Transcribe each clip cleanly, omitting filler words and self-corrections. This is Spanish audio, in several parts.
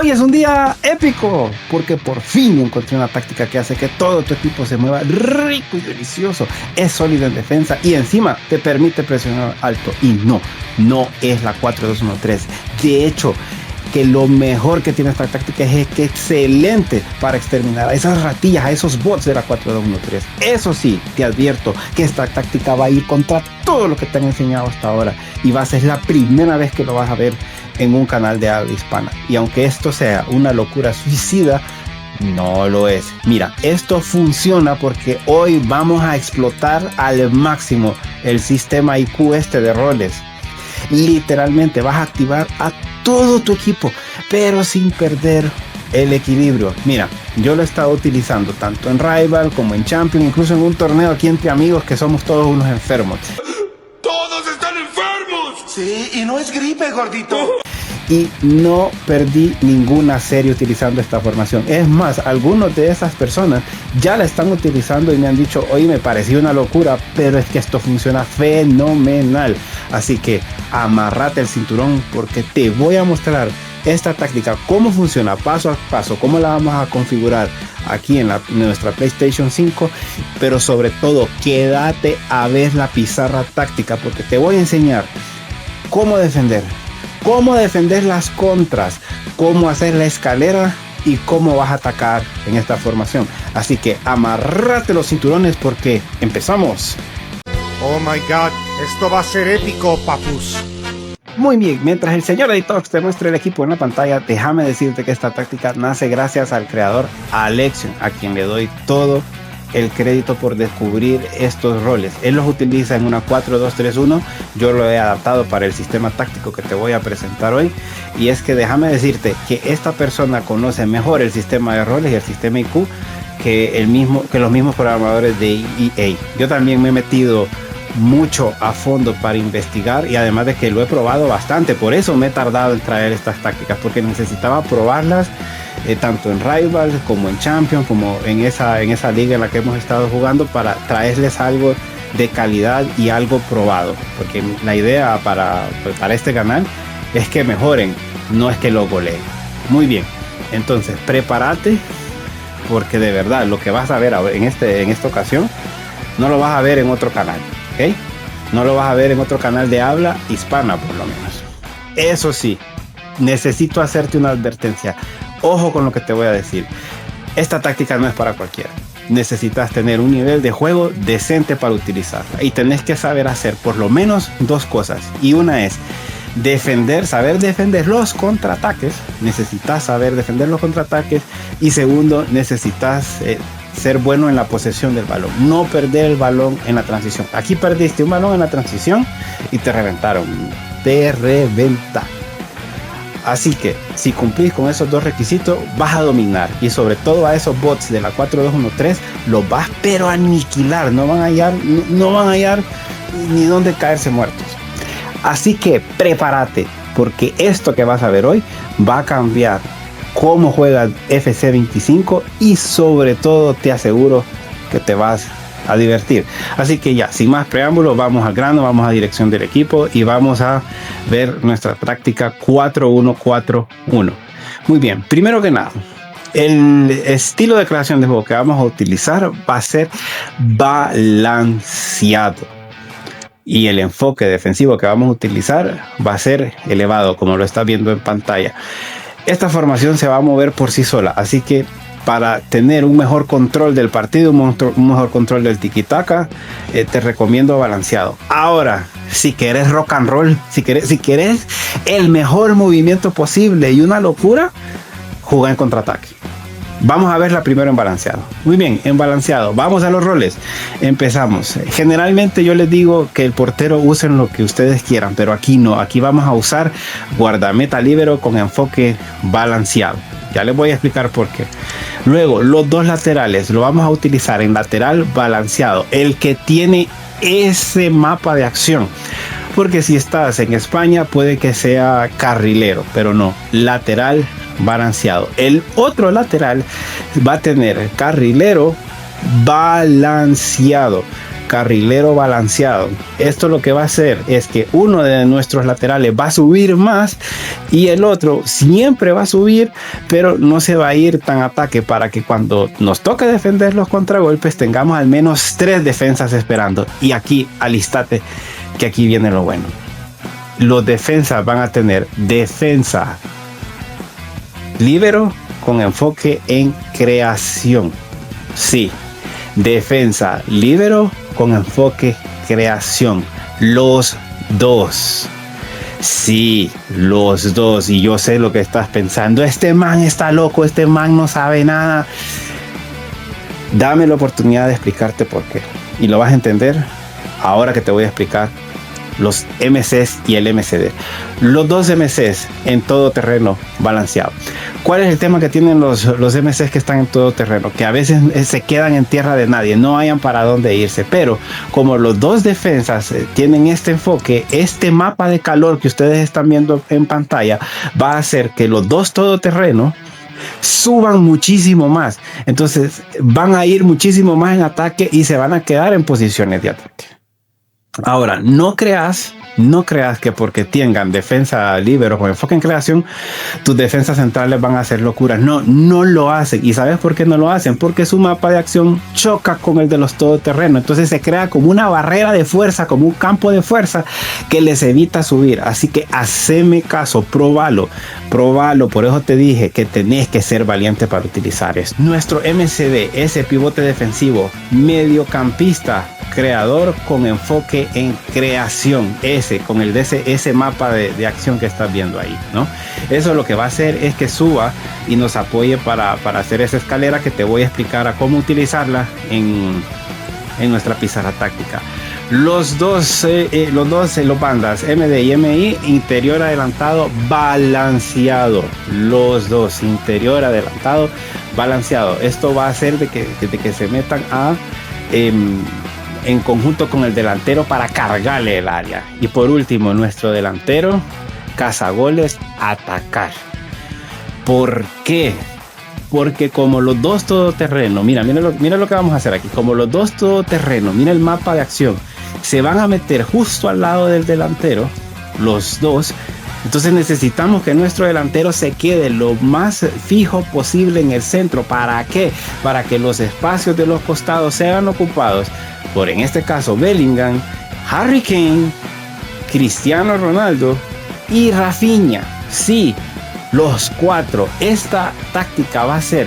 Hoy es un día épico porque por fin encontré una táctica que hace que todo tu equipo se mueva rico y delicioso. Es sólido en defensa y encima te permite presionar alto. Y no es la 4-2-1-3. De hecho, que lo mejor que tiene esta táctica es que es excelente para exterminar a esas ratillas, a esos bots de la 4-2-1-3. Eso sí, te advierto que esta táctica va a ir contra todo lo que te han enseñado hasta ahora y va a ser la primera vez que lo vas a ver en un canal de habla hispana. Y aunque esto sea una locura suicida, no lo es. Mira, esto funciona porque hoy vamos a explotar al máximo el sistema IQ de roles. Literalmente vas a activar a todo tu equipo, pero sin perder el equilibrio. Mira, yo lo he estado utilizando tanto en Rival como en Champion, incluso en un torneo aquí entre amigos que somos todos unos enfermos. ¡Todos están enfermos! Sí, y no es gripe, gordito. Y no perdí ninguna serie utilizando esta formación. Es más, algunos de esas personas ya la están utilizando y me han dicho, oye, me pareció una locura, pero es que esto funciona fenomenal. Así que amarrate el cinturón porque te voy a mostrar esta táctica, cómo funciona paso a paso, cómo la vamos a configurar aquí en nuestra PlayStation 5, pero sobre todo quédate a ver la pizarra táctica porque te voy a enseñar cómo defender las contras, cómo hacer la escalera y cómo vas a atacar en esta formación. Así que amarrate los cinturones porque empezamos. Oh my god, esto va a ser épico, papus. Muy bien, mientras el señor editor te muestra el equipo en la pantalla, déjame decirte que esta táctica nace gracias al creador Alexion, a quien le doy todo el crédito por descubrir estos roles. Él los utiliza en una 4-2-3-1. Yo lo he adaptado para el sistema táctico que te voy a presentar hoy. Y es que déjame decirte que esta persona conoce mejor el sistema de roles y el sistema IQ que los mismos programadores de EA. Yo también me he metido mucho a fondo para investigar y además de que lo he probado bastante. Por eso me he tardado en traer estas tácticas, porque necesitaba probarlas tanto en Rival como en Champion, como en esa liga en la que hemos estado jugando, para traerles algo de calidad y algo probado, porque la idea para este canal es que mejoren, no es que lo goleen. Muy bien, entonces prepárate porque de verdad lo que vas a ver en esta ocasión no lo vas a ver en otro canal, ¿ok? No lo vas a ver en otro canal de habla hispana por lo menos. Eso sí, necesito hacerte una advertencia. Ojo con lo que te voy a decir. Esta táctica no es para cualquiera. Necesitas tener un nivel de juego decente para utilizarla. Y tenés que saber hacer por lo menos dos cosas. Y una es saber defender los contraataques. Necesitas saber defender los contraataques. Y segundo, necesitas ser bueno en la posesión del balón. No perder el balón en la transición. Aquí perdiste un balón en la transición y te reventaron. Te reventaron. Así que si cumplís con esos dos requisitos, vas a dominar. Y sobre todo a esos bots de la 4-2-1-3 los vas pero a aniquilar. No van a hallar ni dónde caerse muertos. Así que prepárate, porque esto que vas a ver hoy va a cambiar cómo juega FC25 y sobre todo te aseguro que te vas a divertir. Así que ya, sin más preámbulos, vamos al grano, vamos a dirección del equipo y vamos a ver nuestra práctica 4-1-4-1. Muy bien, primero que nada, el estilo de creación de juego que vamos a utilizar va a ser balanceado. Y el enfoque defensivo que vamos a utilizar va a ser elevado, como lo estás viendo en pantalla. Esta formación se va a mover por sí sola, así que para tener un mejor control del partido, un mejor control del tiki-taka, te recomiendo balanceado. Ahora, si querés rock and roll, si querés el mejor movimiento posible y una locura, juega en contraataque. Vamos a verla primero en balanceado. Muy bien, en balanceado. Vamos a los roles. Empezamos. Generalmente yo les digo que el portero usen lo que ustedes quieran, pero aquí no. Aquí vamos a usar guardameta líbero con enfoque balanceado. Ya les voy a explicar por qué. Luego, los dos laterales lo vamos a utilizar en lateral balanceado, el que tiene ese mapa de acción. Porque si estás en España puede que sea carrilero, pero no, lateral balanceado. El otro lateral va a tener carrilero balanceado. carrilero balanceado. Esto lo que va a hacer es que uno de nuestros laterales va a subir más y el otro siempre va a subir, pero no se va a ir tan ataque, para que cuando nos toque defender los contragolpes tengamos al menos 3 defensas esperando. Y aquí alistate, que aquí viene lo bueno. Los defensas van a tener defensa líbero con enfoque en creación. Sí, defensa líbero con enfoque creación. Los dos. Sí, los dos. Y yo sé lo que estás pensando. Este man está loco, este man no sabe nada. Dame la oportunidad de explicarte por qué. Y lo vas a entender ahora que te voy a explicar los MCs y el MCD. Los dos MCs en todo terreno balanceado. ¿Cuál es el tema que tienen los MCs que están en todo terreno? Que a veces se quedan en tierra de nadie, no hayan para dónde irse. Pero como los dos defensas tienen este enfoque, este mapa de calor que ustedes están viendo en pantalla va a hacer que los dos todoterreno suban muchísimo más. Entonces van a ir muchísimo más en ataque y se van a quedar en posiciones de ataque. Ahora, no creas que porque tengan defensa líbero con enfoque en creación, tus defensas centrales van a hacer locuras. No lo hacen. ¿Y sabes por qué no lo hacen? Porque su mapa de acción choca con el de los todoterrenos. Entonces se crea como una barrera de fuerza, como un campo de fuerza que les evita subir. Así que haceme caso, próbalo. Por eso te dije que tenés que ser valiente para utilizar esto. Nuestro MCD, ese pivote defensivo, mediocampista, creador con enfoque en creación, con el de ese mapa de acción que estás viendo ahí, ¿no? Eso lo que va a hacer es que suba y nos apoye para hacer esa escalera que te voy a explicar a cómo utilizarla en nuestra pizarra táctica. Los dos bandas MD y MI, interior adelantado balanceado. Los dos, interior adelantado balanceado. Esto va a hacer de que se metan en conjunto con el delantero para cargarle el área. Y por último, nuestro delantero cazagoles, atacar. ¿Por qué? Porque como los dos todoterreno, mira lo que vamos a hacer aquí. Como los dos todoterreno, mira el mapa de acción, se van a meter justo al lado del delantero, los dos. Entonces necesitamos que nuestro delantero se quede lo más fijo posible en el centro. ¿Para qué? Para que los espacios de los costados sean ocupados por, en este caso, Bellingham, Harry Kane, Cristiano Ronaldo y Rafinha. Sí, los 4. Esta táctica va a hacer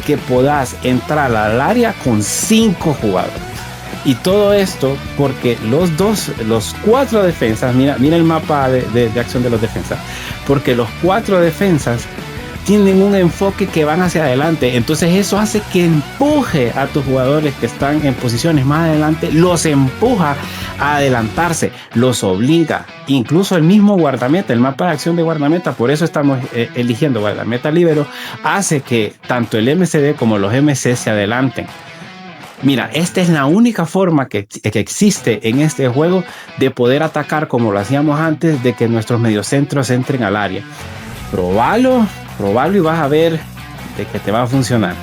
que puedas entrar al área con 5 jugadores. Y todo esto porque los 4 defensas, mira el mapa de acción de los defensas, porque los 4 defensas tienen un enfoque que van hacia adelante. Entonces eso hace que empuje a tus jugadores que están en posiciones más adelante, los empuja a adelantarse, los obliga. Incluso el mismo guardameta, el mapa de acción de guardameta, por eso estamos eligiendo guardameta líbero, hace que tanto el MCD como los MC se adelanten. Mira, esta es la única forma que existe en este juego de poder atacar como lo hacíamos antes, de que nuestros mediocentros entren al área. Probalo y vas a ver de que te va a funcionar.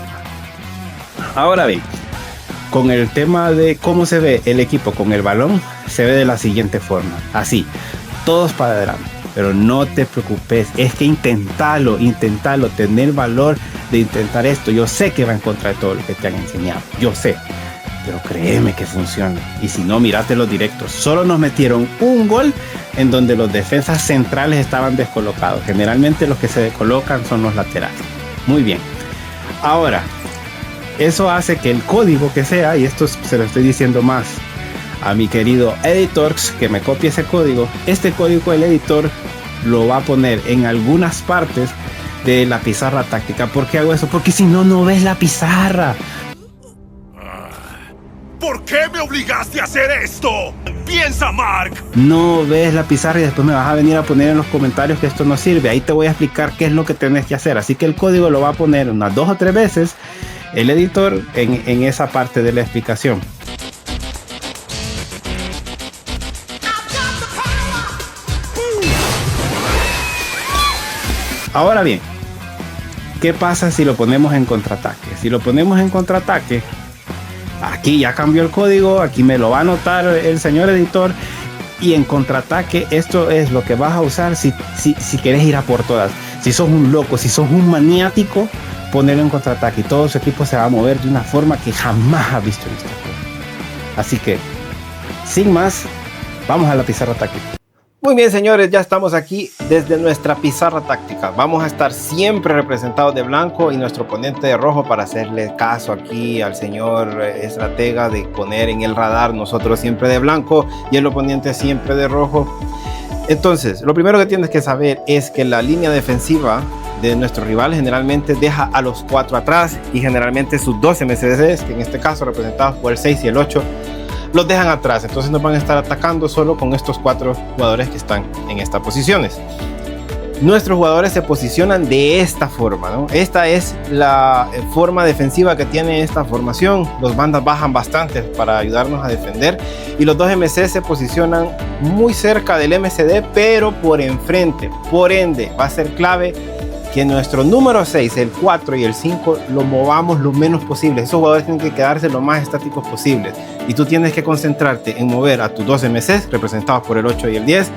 Ahora bien, con el tema de cómo se ve el equipo con el balón, se ve de la siguiente forma. Así, todos para adelante. Pero no te preocupes, es que intentalo, tener valor de intentar esto. Yo sé que va en contra de todo lo que te han enseñado, yo sé, pero créeme que funciona. Y si no, mírate los directos. Solo nos metieron un gol en donde los defensas centrales estaban descolocados. Generalmente los que se descolocan son los laterales. Muy bien. Ahora, eso hace que el código que sea, y esto se lo estoy diciendo más a mi querido editor, que me copie ese código. Este código el editor lo va a poner en algunas partes de la pizarra táctica. ¿Por qué hago eso? Porque si no, no ves la pizarra. ¿Por qué me obligaste a hacer esto? ¡Piensa, Mark! No ves la pizarra y después me vas a venir a poner en los comentarios que esto no sirve. Ahí te voy a explicar qué es lo que tenés que hacer. Así que el código lo va a poner unas 2 o 3 veces el editor en esa parte de la explicación. Ahora bien, ¿qué pasa si lo ponemos en contraataque? Si lo ponemos en contraataque, Aquí ya cambió el código, aquí me lo va a anotar el señor editor. Y en contraataque, esto es lo que vas a usar si querés ir a por todas. Si sos un loco, si sos un maniático, ponerlo en contraataque y todo su equipo se va a mover de una forma que jamás has visto en este juego. Así que, sin más, vamos a la pizarra táctica. Muy bien, señores, ya estamos aquí desde nuestra pizarra táctica. Vamos a estar siempre representados de blanco y nuestro oponente de rojo para hacerle caso aquí al señor estratega de poner en el radar nosotros siempre de blanco y el oponente siempre de rojo. Entonces, lo primero que tienes que saber es que la línea defensiva de nuestro rival generalmente deja a los 4 atrás y generalmente sus 2 MCDs, que en este caso representados por el 6 y el 8, los dejan atrás. Entonces nos van a estar atacando solo con estos 4 jugadores que están en estas posiciones. Nuestros jugadores se posicionan de esta forma, ¿no? Esta es la forma defensiva que tiene esta formación. Los bandas bajan bastante para ayudarnos a defender y los 2 MC se posicionan muy cerca del MCD, pero por enfrente. Por ende, va a ser clave que nuestro número 6, el 4 y el 5 lo movamos lo menos posible. Esos jugadores tienen que quedarse lo más estáticos posibles y tú tienes que concentrarte en mover a tus 2 MCs representados por el 8 y el 10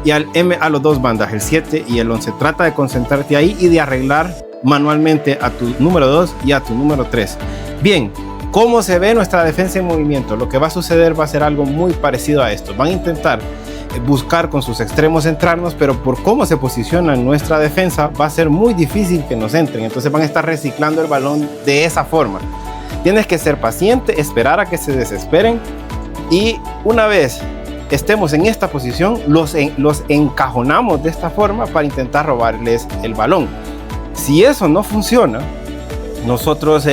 y a los 2 bandas, el 7 y el 11. Trata de concentrarte ahí y de arreglar manualmente a tu número 2 y a tu número 3. Bien, ¿cómo se ve nuestra defensa en movimiento? Lo que va a suceder va a ser algo muy parecido a esto. Van a intentar buscar con sus extremos entrarnos, pero por cómo se posiciona nuestra defensa va a ser muy difícil que nos entren. Entonces van a estar reciclando el balón de esa forma. Tienes que ser paciente, esperar a que se desesperen y una vez estemos en esta posición los encajonamos de esta forma para intentar robarles el balón. Si eso no funciona, nosotros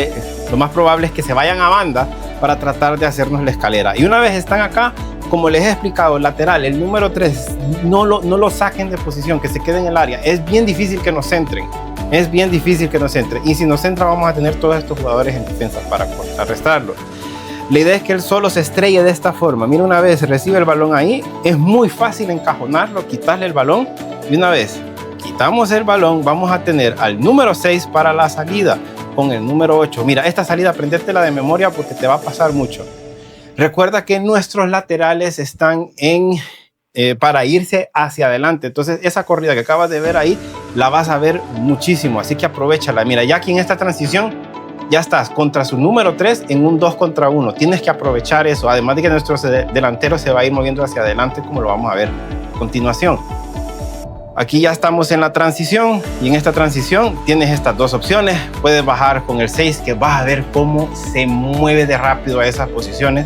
lo más probable es que se vayan a banda para tratar de hacernos la escalera. Y una vez están acá, como les he explicado, lateral, el número 3, no lo saquen de posición, que se quede en el área. Es bien difícil que nos centren. Es bien difícil que nos centren. Y si nos centra, vamos a tener todos estos jugadores en defensa para contrarrestarlo. La idea es que él solo se estrelle de esta forma. Mira, una vez recibe el balón ahí, es muy fácil encajonarlo, quitarle el balón. Y una vez quitamos el balón, vamos a tener al número 6 para la salida con el número 8. Mira, esta salida, aprendértela de memoria porque te va a pasar mucho. Recuerda que nuestros laterales están para irse hacia adelante. Entonces, esa corrida que acabas de ver ahí, la vas a ver muchísimo. Así que aprovechala. Mira, ya aquí en esta transición, ya estás contra su número 3 en un 2 contra 1. Tienes que aprovechar eso. Además de que nuestro delantero se va a ir moviendo hacia adelante, como lo vamos a ver a continuación. Aquí ya estamos en la transición y en esta transición tienes estas 2 opciones. Puedes bajar con el 6, que vas a ver cómo se mueve de rápido a esas posiciones,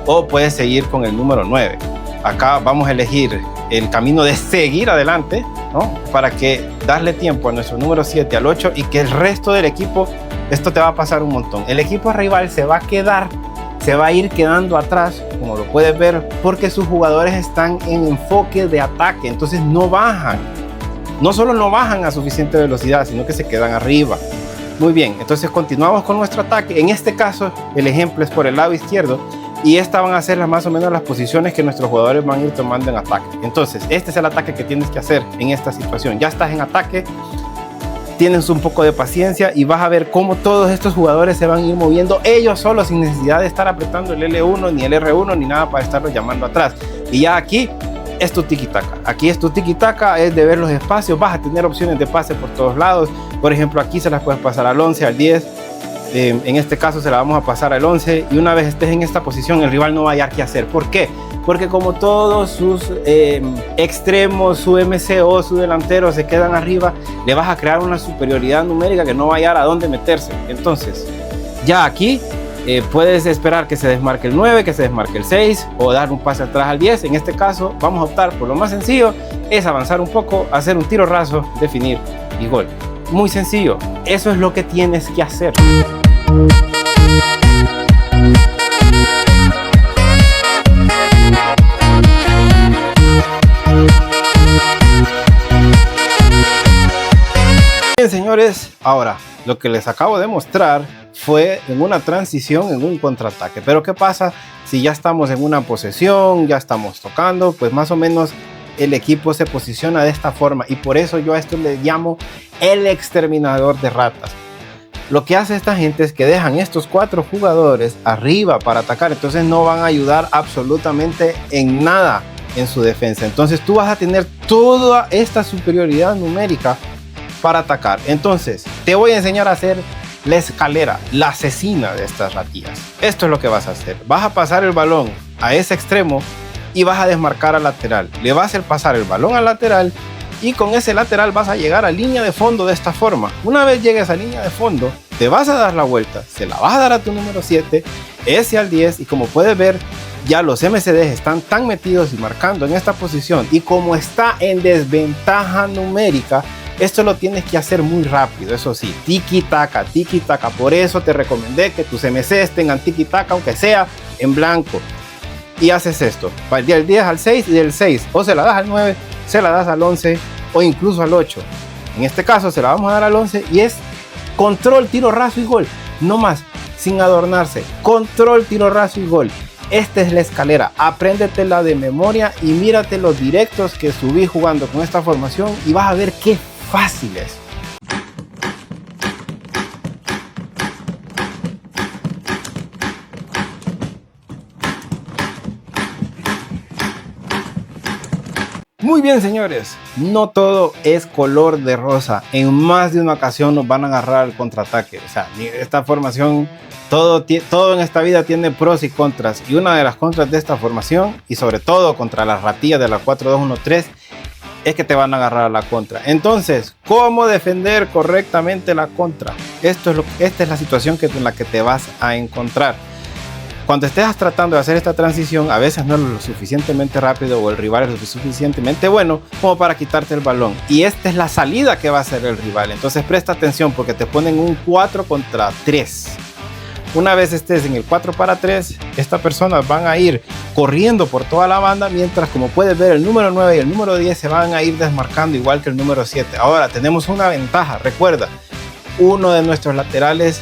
o puedes seguir con el número 9. Acá vamos a elegir el camino de seguir adelante, ¿no? Para que darle tiempo a nuestro número 7, al 8 y que el resto del equipo, esto te va a pasar un montón. El equipo rival se va a ir quedando atrás, como lo puedes ver, porque sus jugadores están en enfoque de ataque, entonces no bajan. No solo no bajan a suficiente velocidad, sino que se quedan arriba. Muy bien, entonces continuamos con nuestro ataque. En este caso, el ejemplo es por el lado izquierdo y estas van a ser más o menos las posiciones que nuestros jugadores van a ir tomando en ataque. Entonces, este es el ataque que tienes que hacer en esta situación. Ya estás en ataque, tienes un poco de paciencia y vas a ver cómo todos estos jugadores se van a ir moviendo ellos solos sin necesidad de estar apretando el L1 ni el R1 ni nada para estarlos llamando atrás. Y ya aquí es tu tiki-taka. Aquí es tu tiki-taka, es de ver los espacios. Vas a tener opciones de pase por todos lados. Por ejemplo, aquí se las puedes pasar al 11, al 10. En este caso se la vamos a pasar al 11. Y una vez estés en esta posición, el rival no va a hallar qué hacer. ¿Por qué? Porque como todos sus extremos, su MCO, su delantero se quedan arriba, le vas a crear una superioridad numérica que no va a hallar a dónde meterse. Entonces, ya aquí puedes esperar que se desmarque el 9, que se desmarque el 6 o dar un pase atrás al 10. En este caso vamos a optar por lo más sencillo, es avanzar un poco, hacer un tiro raso, definir y gol. Muy sencillo, eso es lo que tienes que hacer. Bien, señores, ahora lo que les acabo de mostrar fue en una transición, en un contraataque. Pero ¿qué pasa si ya estamos en una posesión, ya estamos tocando? Pues más o menos el equipo se posiciona de esta forma y por eso yo a esto le llamo el exterminador de ratas. lo que hace esta gente es que dejan estos 4 jugadores arriba para atacar, entonces no van a ayudar absolutamente en nada en su defensa. Entonces tú vas a tener toda esta superioridad numérica para atacar. Entonces te voy a enseñar a hacer la escalera, la asesina de estas ratillas. Esto es lo que vas a hacer. Vas a pasar el balón a ese extremo y vas a desmarcar al lateral. Le vas a hacer pasar el balón al lateral y con ese lateral vas a llegar a línea de fondo de esta forma. Una vez llegues a línea de fondo, te vas a dar la vuelta, se la vas a dar a tu número 7, ese al 10, y como puedes ver, ya los MCDs están tan metidos y marcando en esta posición, y como está en desventaja numérica, esto lo tienes que hacer muy rápido. Eso sí, tiki-taka, tiki-taka. Por eso te recomendé que tus MCs tengan tiki-taka, aunque sea en blanco. Y haces esto, del 10 al 6 y del 6, o se la das al 9, se la das al 11 o incluso al 8. En este caso se la vamos a dar al 11 y es control, tiro raso y gol. No más, sin adornarse. Control, tiro raso y gol. Esta es la escalera. Apréndetela de memoria y mírate los directos que subí jugando con esta formación y vas a ver qué fácil es. Muy bien, señores, no todo es color de rosa. En más de una ocasión nos van a agarrar al contraataque. O sea, esta formación, todo en esta vida tiene pros y contras. Y una de las contras de esta formación, y sobre todo contra las ratillas de la 4-2-1-3, es que te van a agarrar a la contra. Entonces, ¿cómo defender correctamente la contra? Esta es la situación en la que te vas a encontrar. Cuando estés tratando de hacer esta transición, a veces no es lo suficientemente rápido o el rival es lo suficientemente bueno como para quitarte el balón. Y esta es la salida que va a hacer el rival. Entonces presta atención porque te ponen un 4 contra 3. Una vez estés en el 4 para 3, estas personas van a ir corriendo por toda la banda, mientras, como puedes ver, el número 9 y el número 10 se van a ir desmarcando igual que el número 7. Ahora tenemos una ventaja. Recuerda, uno de nuestros laterales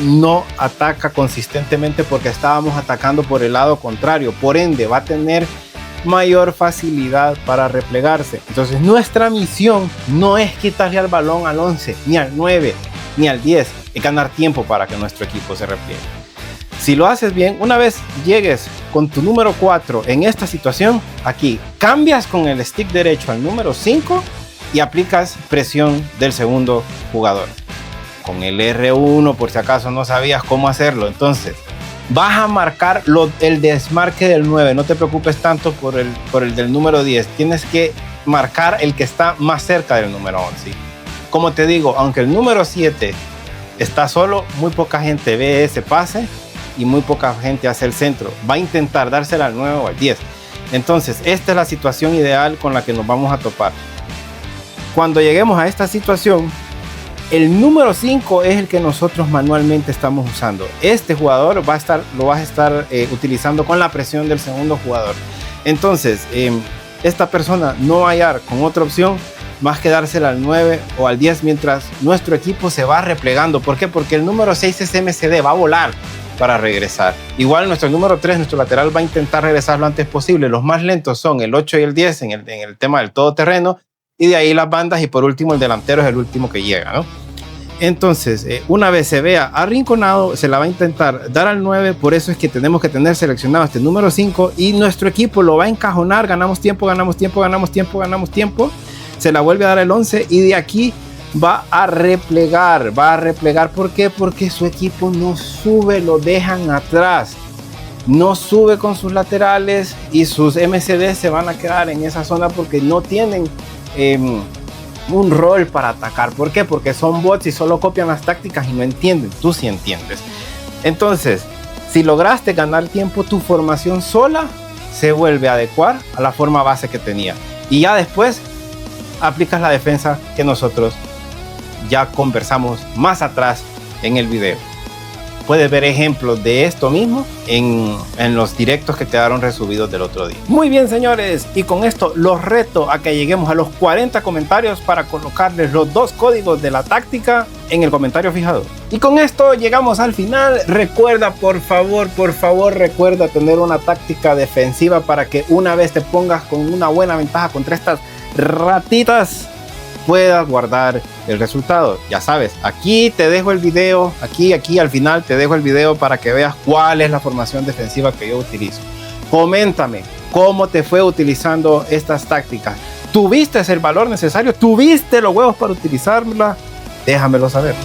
no ataca consistentemente porque estábamos atacando por el lado contrario, por ende va a tener mayor facilidad para replegarse. Entonces nuestra misión no es quitarle al balón al 11, ni al 9, ni al 10, es ganar tiempo para que nuestro equipo se repliegue. Si lo haces bien, una vez llegues con tu número 4 en esta situación, aquí cambias con el stick derecho al número 5 y aplicas presión del segundo jugador. Con el R1, por si acaso no sabías cómo hacerlo, entonces vas a marcar el desmarque del 9. No te preocupes tanto por el del número 10. Tienes que marcar el que está más cerca del número 11. Como te digo, aunque el número 7 está solo, muy poca gente ve ese pase y muy poca gente hace el centro. Va a intentar dársela al 9 o al 10. Entonces, esta es la situación ideal con la que nos vamos a topar. Cuando lleguemos a esta situación, el número 5 es el que nosotros manualmente estamos usando. Este jugador lo vas a estar utilizando con la presión del segundo jugador. Entonces, esta persona no va a hallar con otra opción más que dársela al 9 o al 10 mientras nuestro equipo se va replegando. ¿Por qué? Porque el número 6 es MCD, va a volar para regresar. Igual nuestro número 3, nuestro lateral, va a intentar regresar lo antes posible. Los más lentos son el 8 y el 10 en el tema del todoterreno, y de ahí las bandas, y por último el delantero es el último que llega, ¿no? Entonces, una vez se vea arrinconado, se la va a intentar dar al 9. Por eso es que tenemos que tener seleccionado este número 5 y nuestro equipo lo va a encajonar. Ganamos tiempo. Se la vuelve a dar el 11 y de aquí va a replegar. ¿Por qué? Porque su equipo no sube, lo dejan atrás. No sube con sus laterales y sus MCD se van a quedar en esa zona porque no tienen un rol para atacar. ¿Por qué? Porque son bots y solo copian las tácticas y no entienden. Tú sí entiendes. Entonces, si lograste ganar tiempo, tu formación sola se vuelve a adecuar a la forma base que tenía. Y ya después aplicas la defensa que nosotros ya conversamos más atrás en el video. Puedes ver ejemplos de esto mismo en los directos que quedaron resubidos del otro día. Muy bien, señores, y con esto los reto a que lleguemos a los 40 comentarios para colocarles los 2 códigos de la táctica en el comentario fijador. Y con esto llegamos al final. Recuerda, por favor, recuerda tener una táctica defensiva para que una vez te pongas con una buena ventaja contra estas ratitas, puedas guardar el resultado. Ya sabes, aquí te dejo el video, aquí al final te dejo el video para que veas cuál es la formación defensiva que yo utilizo. Coméntame cómo te fue utilizando estas tácticas. ¿Tuviste el valor necesario? ¿Tuviste los huevos para utilizarla? Déjamelo saber.